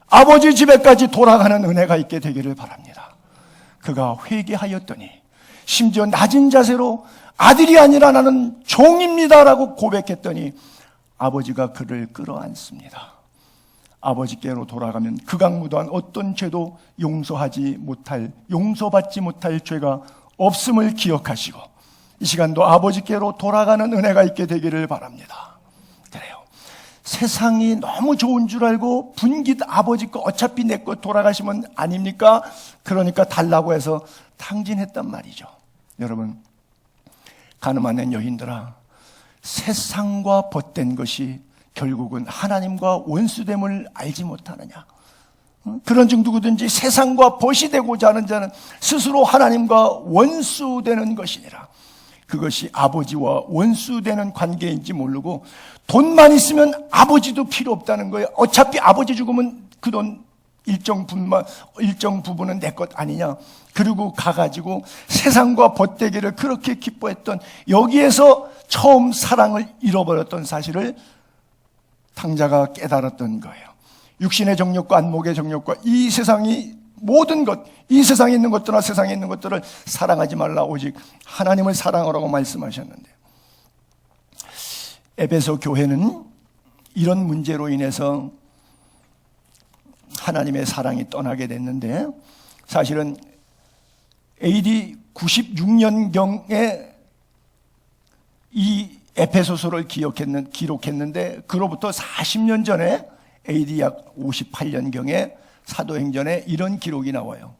아버지 집에까지 돌아가는 은혜가 있게 되기를 바랍니다. 그가 회개하였더니 심지어 낮은 자세로 아들이 아니라 나는 종입니다라고 고백했더니 아버지가 그를 끌어안습니다. 아버지께로 돌아가면 극악무도한 어떤 죄도 용서받지 못할 죄가 없음을 기억하시고 이 시간도 아버지께로 돌아가는 은혜가 있게 되기를 바랍니다. 그래요. 세상이 너무 좋은 줄 알고 분깃 아버지 거 어차피 내 거 돌아가시면 아닙니까? 그러니까 달라고 해서 탕진했단 말이죠. 여러분, 가늠한 여인들아, 세상과 벗된 것이 결국은 하나님과 원수됨을 알지 못하느냐? 그런 중 누구든지 세상과 벗이 되고자 하는 자는 스스로 하나님과 원수되는 것이니라. 그것이 아버지와 원수되는 관계인지 모르고 돈만 있으면 아버지도 필요 없다는 거예요. 어차피 아버지 죽으면 그 돈 일정 부분은 내 것 아니냐. 그리고 가가지고 세상과 벗되기를 그렇게 기뻐했던, 여기에서 처음 사랑을 잃어버렸던 사실을 탕자가 깨달았던 거예요. 육신의 정욕과 안목의 정욕과 이 세상이 모든 것, 이 세상에 있는 것들과 세상에 있는 것들을 사랑하지 말라, 오직 하나님을 사랑하라고 말씀하셨는데, 에베소 교회는 이런 문제로 인해서 하나님의 사랑이 떠나게 됐는데, 사실은 AD 96년경에 이 에페소서를 기록했는데 그로부터 40년 전에 AD 약 58년경에 사도행전에 이런 기록이 나와요.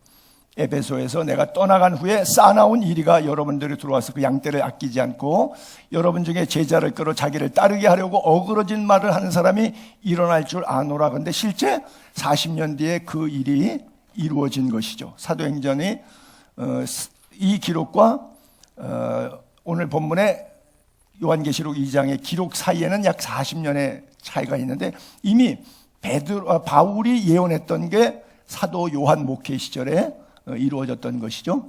에베소에서 내가 떠나간 후에 쌓아나온 이리가 여러분들이 들어와서 그 양떼를 아끼지 않고 여러분 중에 제자를 끌어 자기를 따르게 하려고 어그러진 말을 하는 사람이 일어날 줄 아노라. 근데 실제 40년 뒤에 그 일이 이루어진 것이죠. 사도행전이 이 기록과 오늘 본문의 요한계시록 2장의 기록 사이에는 약 40년의 차이가 있는데, 이미 바울이 예언했던 게 사도 요한 목회 시절에 이루어졌던 것이죠.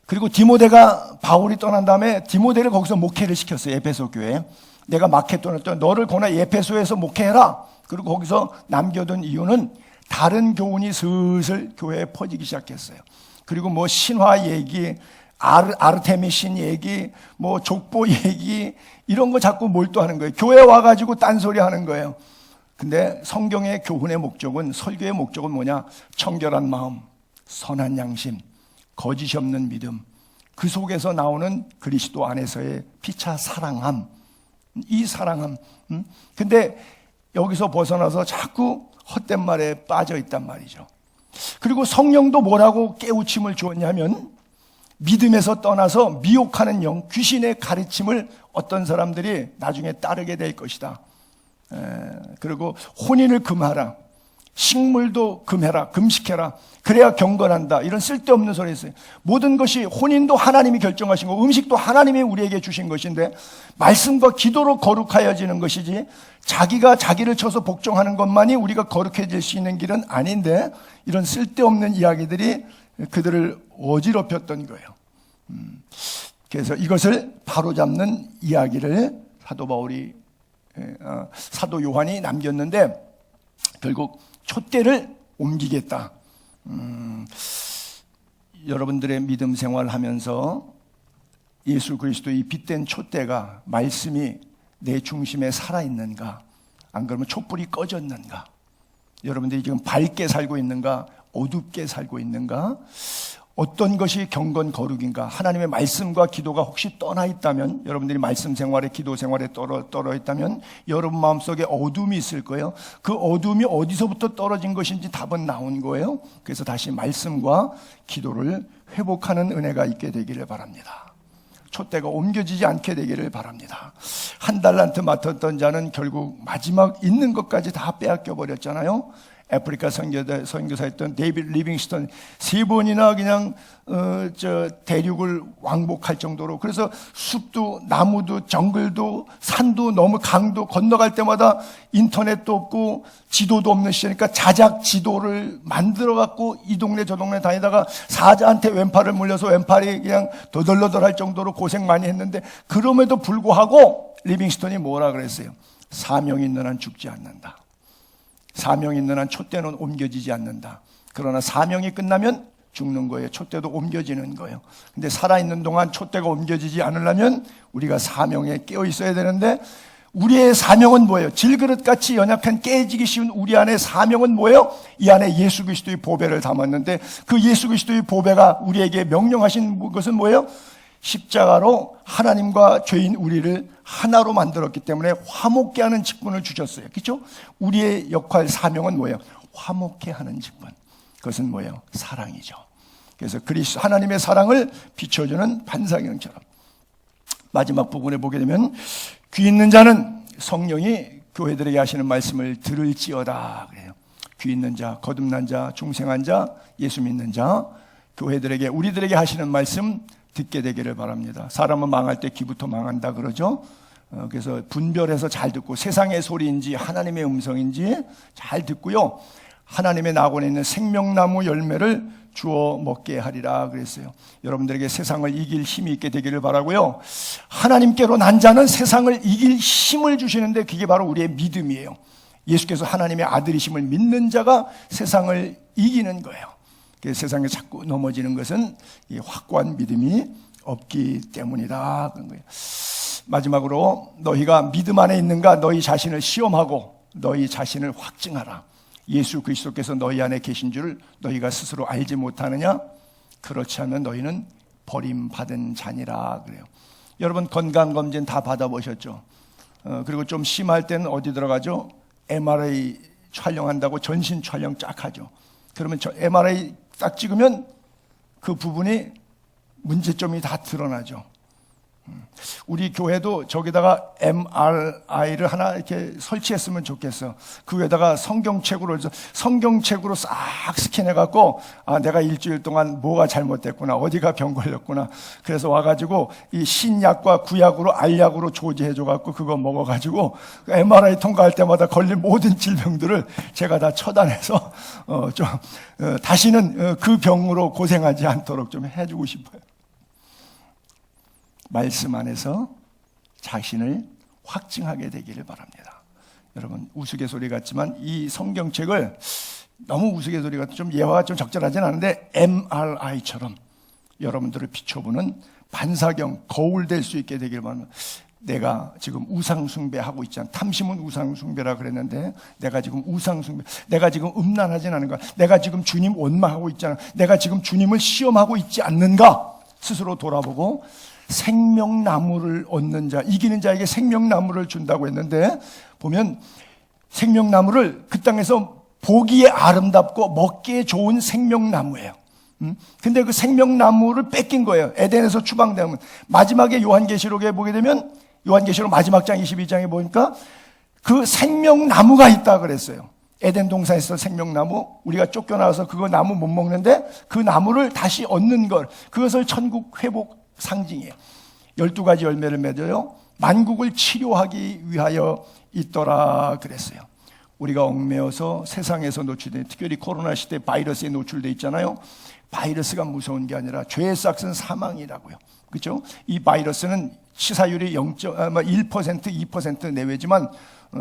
그리고 디모데가, 바울이 떠난 다음에 디모데를 거기서 목회를 시켰어요. 에페소 교회에. 내가 마케도니아 때 너를 권하 에페소에서 목회해라. 그리고 거기서 남겨둔 이유는 다른 교훈이 슬슬 교회에 퍼지기 시작했어요. 그리고 뭐 신화 얘기, 아르테미신 얘기, 뭐 족보 얘기, 이런 거 자꾸 몰두하는 거예요. 교회 와가지고 딴소리 하는 거예요. 근데 성경의 교훈의 목적은, 설교의 목적은 뭐냐? 청결한 마음, 선한 양심, 거짓이 없는 믿음, 그 속에서 나오는 그리스도 안에서의 피차 사랑함, 이 사랑함. 근데 여기서 벗어나서 자꾸 헛된 말에 빠져 있단 말이죠. 그리고 성령도 뭐라고 깨우침을 주었냐면, 믿음에서 떠나서 미혹하는 영, 귀신의 가르침을 어떤 사람들이 나중에 따르게 될 것이다. 그리고 혼인을 금하라, 식물도 금해라, 금식해라. 그래야 경건한다. 이런 쓸데없는 소리 했어요. 모든 것이 혼인도 하나님이 결정하신 거고 음식도 하나님이 우리에게 주신 것인데 말씀과 기도로 거룩하여지는 것이지 자기가 자기를 쳐서 복종하는 것만이 우리가 거룩해질 수 있는 길은 아닌데 이런 쓸데없는 이야기들이 그들을 어지럽혔던 거예요. 그래서 이것을 바로잡는 이야기를 사도 바울이 사도 요한이 남겼는데 결국 촛대를 옮기겠다. 여러분들의 믿음 생활하면서 예수 그리스도의 빛된 촛대가 말씀이 내 중심에 살아있는가? 안 그러면 촛불이 꺼졌는가? 여러분들이 지금 밝게 살고 있는가? 어둡게 살고 있는가? 어떤 것이 경건 거룩인가? 하나님의 말씀과 기도가 혹시 떠나 있다면, 여러분들이 말씀 생활에 기도 생활에 떨어 있다면 여러분 마음속에 어둠이 있을 거예요. 그 어둠이 어디서부터 떨어진 것인지 답은 나온 거예요. 그래서 다시 말씀과 기도를 회복하는 은혜가 있게 되기를 바랍니다. 촛대가 옮겨지지 않게 되기를 바랍니다. 한 달란트 맡았던 자는 결국 마지막 있는 것까지 다 빼앗겨 버렸잖아요. 아프리카 선교사였던 데이비드 리빙스턴 3번이나 그냥 대륙을 왕복할 정도로, 그래서 숲도 나무도 정글도 산도 너무 강도 건너갈 때마다 인터넷도 없고 지도도 없는 시절이니까 자작 지도를 만들어 갖고 이 동네 저 동네 다니다가 사자한테 왼팔을 물려서 왼팔이 그냥 더덜더덜할 정도로 고생 많이 했는데 그럼에도 불구하고 리빙스턴이 뭐라 그랬어요? 사명이 있는 한 죽지 않는다. 사명이 있는 한 촛대는 옮겨지지 않는다. 그러나 사명이 끝나면 죽는 거예요. 촛대도 옮겨지는 거예요. 근데 살아있는 동안 촛대가 옮겨지지 않으려면 우리가 사명에 깨어 있어야 되는데 우리의 사명은 뭐예요? 질그릇같이 연약한 깨지기 쉬운 우리 안에 사명은 뭐예요? 이 안에 예수 그리스도의 보배를 담았는데 그 예수 그리스도의 보배가 우리에게 명령하신 것은 뭐예요? 십자가로 하나님과 죄인 우리를 하나로 만들었기 때문에 화목케 하는 직분을 주셨어요. 그렇죠? 우리의 역할 사명은 뭐예요? 화목케 하는 직분. 그것은 뭐예요? 사랑이죠. 그래서 그리스도 하나님의 사랑을 비춰주는 반사경처럼 마지막 부분에 보게 되면 귀 있는 자는 성령이 교회들에게 하시는 말씀을 들을지어다 그래요. 귀 있는 자, 거듭난 자, 중생한 자, 예수 믿는 자, 교회들에게 우리들에게 하시는 말씀 듣게 되기를 바랍니다. 사람은 망할 때 귀부터 망한다 그러죠. 그래서 분별해서 잘 듣고 세상의 소리인지 하나님의 음성인지 잘 듣고요. 하나님의 낙원에 있는 생명나무 열매를 주어 먹게 하리라 그랬어요. 여러분들에게 세상을 이길 힘이 있게 되기를 바라고요. 하나님께로 난 자는 세상을 이길 힘을 주시는데 그게 바로 우리의 믿음이에요. 예수께서 하나님의 아들이심을 믿는 자가 세상을 이기는 거예요. 세상에 자꾸 넘어지는 것은 이 확고한 믿음이 없기 때문이다 그런 거예요. 마지막으로 너희가 믿음 안에 있는가 너희 자신을 시험하고 너희 자신을 확증하라. 예수 그리스도께서 너희 안에 계신 줄 너희가 스스로 알지 못하느냐? 그렇지 않으면 너희는 버림받은 자니라 그래요. 여러분 건강검진 다 받아보셨죠? 그리고 좀 심할 때는 어디 들어가죠? MRI 촬영한다고 전신 촬영 쫙 하죠. 그러면 MRI 딱 찍으면 그 부분이 문제점이 다 드러나죠. 우리 교회도 저기다가 MRI를 하나 이렇게 설치했으면 좋겠어. 그 위에다가 성경책으로 싹 스캔해갖고 내가 일주일 동안 뭐가 잘못됐구나, 어디가 병 걸렸구나. 그래서 와가지고 이 신약과 구약으로 알약으로 조제해줘갖고 그거 먹어가지고 MRI 통과할 때마다 걸린 모든 질병들을 제가 다 처단해서 다시는 그 병으로 고생하지 않도록 좀 해주고 싶어요. 말씀 안에서 자신을 확증하게 되기를 바랍니다. 여러분 우스갯소리 같지만 이 성경책을 너무 우스갯소리 같은 좀 예화가 좀 적절하진 않은데 MRI처럼 여러분들을 비춰보는 반사경 거울 될 수 있게 되기를 바랍니다. 내가 지금 우상숭배하고 있잖아. 탐심은 우상숭배라 그랬는데 내가 지금 우상숭배, 내가 지금 음란하진 않은가? 내가 지금 주님 원망하고 있잖아. 내가 지금 주님을 시험하고 있지 않는가? 스스로 돌아보고 생명나무를 얻는 자, 이기는 자에게 생명나무를 준다고 했는데 보면 생명나무를 그 땅에서 보기에 아름답고 먹기에 좋은 생명나무예요. 근데 그 생명나무를 뺏긴 거예요. 에덴에서 추방되면. 마지막에 요한계시록에 보게 되면 요한계시록 마지막 장 22장에 보니까 그 생명나무가 있다 그랬어요. 에덴 동산에서 생명나무, 우리가 쫓겨나와서 그거 나무 못 먹는데 그 나무를 다시 얻는 걸, 그것을 천국 회복 상징이에요. 12가지 열매를 맺어요. 만국을 치료하기 위하여 있더라 그랬어요. 우리가 얽매여서 세상에서 노출된, 특별히 코로나 시대 바이러스에 노출돼 있잖아요. 바이러스가 무서운 게 아니라 죄의 싹은 사망이라고요. 그렇죠? 이 바이러스는 치사율이 1%, 2% 내외지만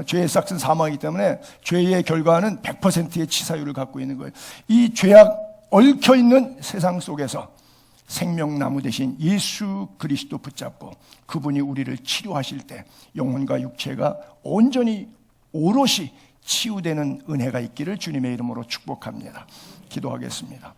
죄의 싹은 사망이기 때문에 죄의 결과는 100%의 치사율을 갖고 있는 거예요. 이 죄악 얽혀있는 세상 속에서 생명나무 대신 예수 그리스도 붙잡고 그분이 우리를 치료하실 때 영혼과 육체가 온전히 오롯이 치유되는 은혜가 있기를 주님의 이름으로 축복합니다. 기도하겠습니다.